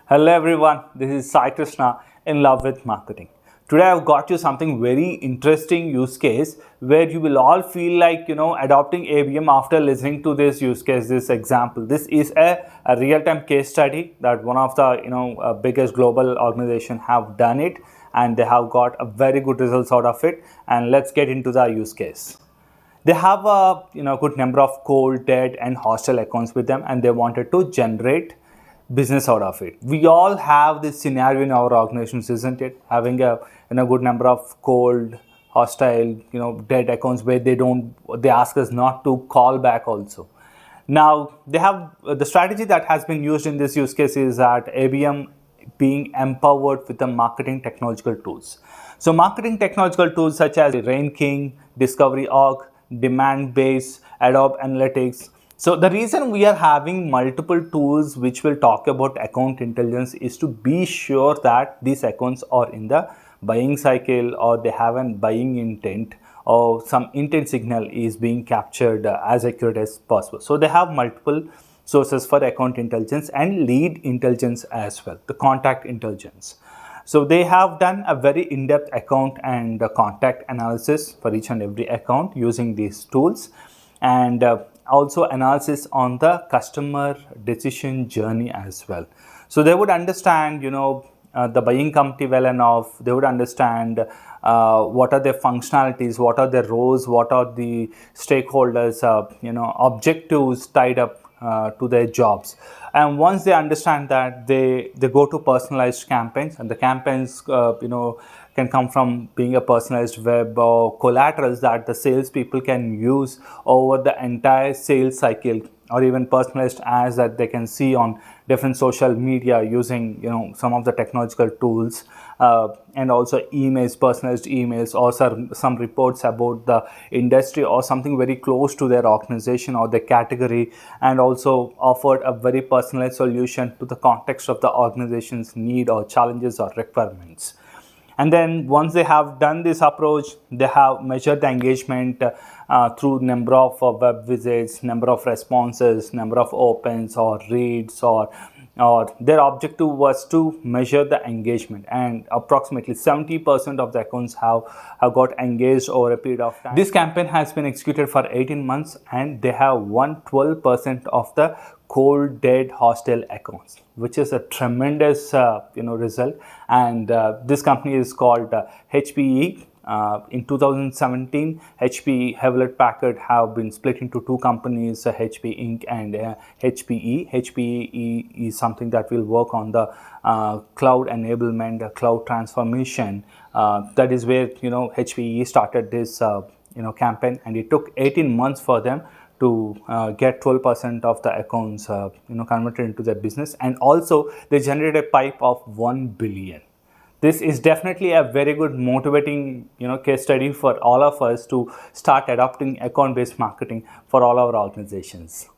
Hello everyone, this is Sai Krishna in love with marketing. Today I've got you something very interesting use case where you will all feel like adopting ABM after listening to this use case, this example. This is a real-time case study that one of the biggest global organization have done it, and they have got a very good results out of it. And let's get into the use case. They have a good number of cold, dead and hostile accounts with them, and they wanted to generate business out of it. We all have this scenario in our organizations, isn't it? Having a good number of cold, hostile, dead accounts where they ask us not to call back also. Now they have the strategy that has been used in this use case is that ABM being empowered with the marketing technological tools. So marketing technological tools such as RainKing, Discovery Org, Demand Base, Adobe Analytics. So the reason we are having multiple tools which will talk about account intelligence is to be sure that these accounts are in the buying cycle, or they have a buying intent, or some intent signal is being captured as accurate as possible. So they have multiple sources for account intelligence and lead intelligence as well, the contact intelligence. So they have done a very in-depth account and contact analysis for each and every account using these tools, and also analysis on the customer decision journey as well. So they would understand the buying committee well enough. They would understand what are their functionalities, what are their roles, what are the stakeholders objectives tied up to their jobs. And once they understand that, they go to personalized campaigns, and the campaigns can come from being a personalized web or collaterals that the salespeople can use over the entire sales cycle, or even personalized ads that they can see on different social media using some of the technological tools, and also emails, personalized emails, or some reports about the industry or something very close to their organization or their category, and also offered a very personalized solution to the context of the organization's need or challenges or requirements. And then once they have done this approach, they have measured the engagement through number of web visits, number of responses, number of opens or reads, or their objective was to measure the engagement, and approximately 70% of the accounts have got engaged over a period of time. This campaign has been executed for 18 months, and they have won 12% of the cold, dead, hostile accounts, which is a tremendous result. And this company is called HPE. In 2017, HPE Hewlett Packard have been split into two companies, HPE Inc. and HPE. HPE is something that will work on the cloud enablement, cloud transformation. That is where HPE started this campaign, and it took 18 months for them to get 12% of the accounts converted into their business, and also they generated a pipe of 1 billion. This is definitely a very good motivating case study for all of us to start adopting account-based marketing for all our organizations.